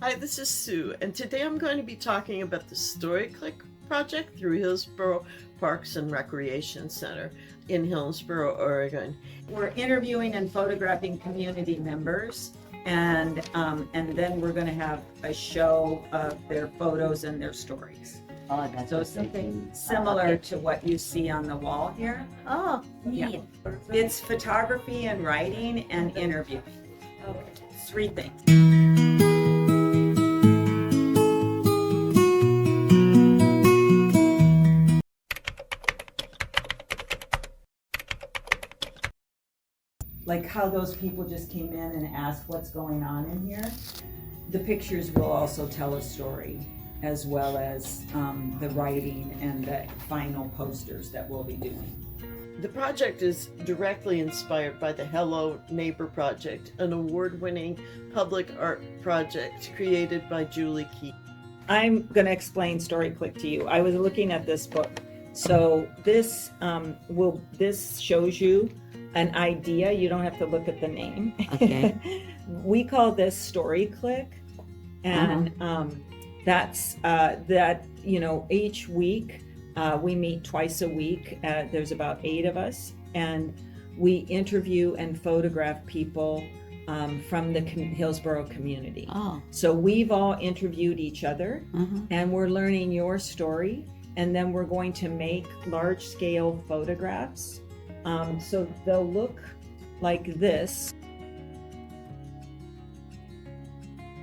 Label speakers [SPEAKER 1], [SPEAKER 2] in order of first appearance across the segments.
[SPEAKER 1] Hi, this is Sue, and today I'm going to be talking about the Story Click project through Hillsboro Parks and Recreation Center in Hillsboro, Oregon.
[SPEAKER 2] We're interviewing and photographing community members, and then we're going to have a show of their photos and their stories.
[SPEAKER 3] Oh, that's
[SPEAKER 2] So something similar to what you see on the wall here.
[SPEAKER 3] Oh,
[SPEAKER 2] Yeah.
[SPEAKER 3] neat.
[SPEAKER 2] It's photography and writing and interviewing.
[SPEAKER 3] Okay.
[SPEAKER 2] 3 things. Like how those people just came in and asked what's going on in here. The pictures will also tell a story, as well as the writing and the final posters that we'll be doing.
[SPEAKER 1] The project is directly inspired by the Hello Neighbor Project, an award-winning public art project created by Julie Key.
[SPEAKER 2] I'm going to explain Story Click to you. I was looking at this book. So this this shows you an idea. You don't have to look at the name.
[SPEAKER 3] Okay.
[SPEAKER 2] We call this Story Click, and that's that. You know, each week we meet twice a week. There's about 8 of us, and we interview and photograph people from the Hillsboro community.
[SPEAKER 3] Oh.
[SPEAKER 2] So we've all interviewed each other, and we're learning your story, and then we're going to make large-scale photographs. So they'll look like this.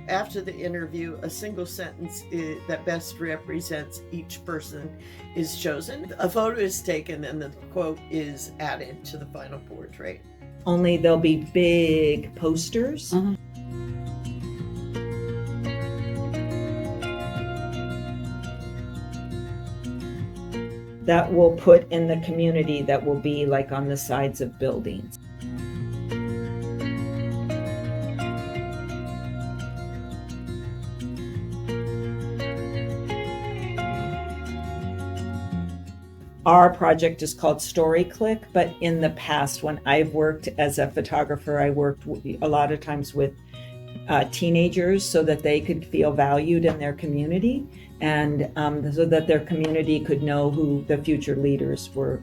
[SPEAKER 1] After the interview, a single sentence that best represents each person is chosen. A photo is taken and the quote is added to the final portrait.
[SPEAKER 2] Only there'll be big posters. That we'll put in the community, that will be like on the sides of buildings. Our project is called Story Click, but in the past, when I've worked as a photographer, I worked a lot of times with teenagers so that they could feel valued in their community, and so that their community could know who the future leaders were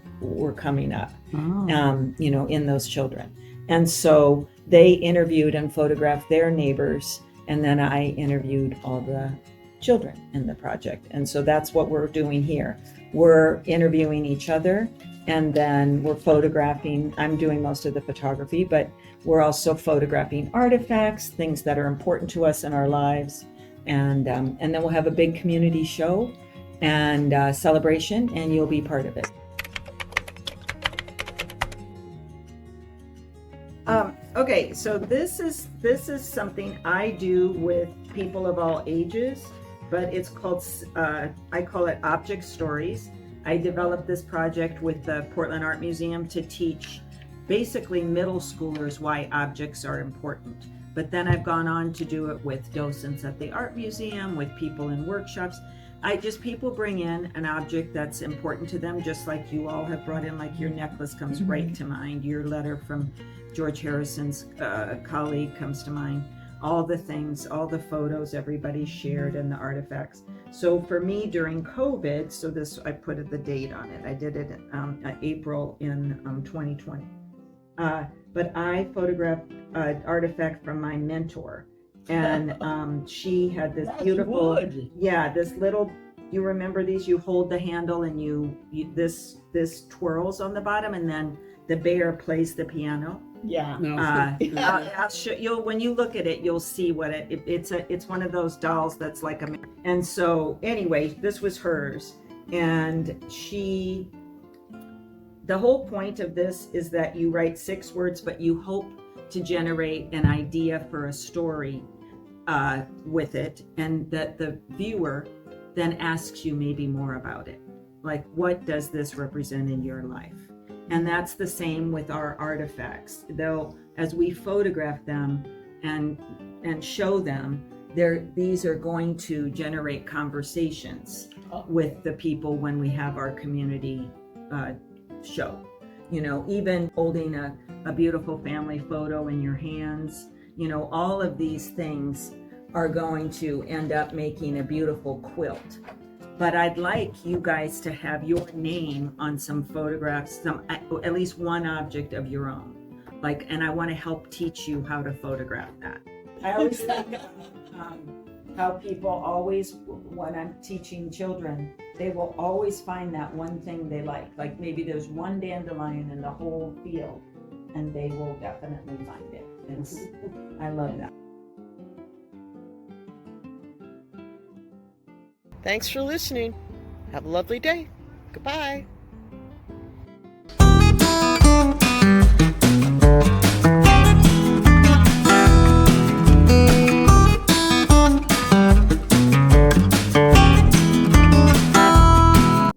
[SPEAKER 2] coming up, you know, in those children. And so they interviewed and photographed their neighbors, and then I interviewed all the children in the project. And so that's what we're doing here. We're interviewing each other, and then we're photographing. I'm doing most of the photography, but we're also photographing artifacts, things that are important to us in our lives. And then we'll have a big community show and celebration, and you'll be part of it. Okay, so this is something I do with people of all ages, but it's called, I call it Object Stories. I developed this project with the Portland Art Museum to teach basically middle schoolers why objects are important. But then I've gone on to do it with docents at the art museum, with people in workshops. People bring in an object that's important to them, just like you all have brought in, like your necklace comes right to mind, your letter from George Harrison's colleague comes to mind, all the things, all the photos everybody shared and the artifacts. So for me during COVID, so this, I put the date on it. I did it in April in 2020. But I photographed an artifact from my mentor, and she had this beautiful, this little, you remember these, you hold the handle and you this twirls on the bottom, and then the bear plays the piano.
[SPEAKER 3] Yeah.
[SPEAKER 2] I'll show you, when you look at it, you'll see what it's one of those dolls that's like a, and so anyway, this was hers, and the whole point of this is that you write 6 words, but you hope to generate an idea for a story with it, and that the viewer then asks you maybe more about it. Like, what does this represent in your life? And that's the same with our artifacts. Though, as we photograph them and show them, these are going to generate conversations with the people when we have our community show. You know, even holding a beautiful family photo in your hands, you know, all of these things are going to end up making a beautiful quilt. But I'd like you guys to have your name on some photographs, at least one object of your own. And I want to help teach you how to photograph that. I always think how people always, when I'm teaching children, they will always find that one thing they like. Like maybe there's one dandelion in the whole field, and they will definitely find it. I love that.
[SPEAKER 1] Thanks for listening. Have a lovely day. Goodbye.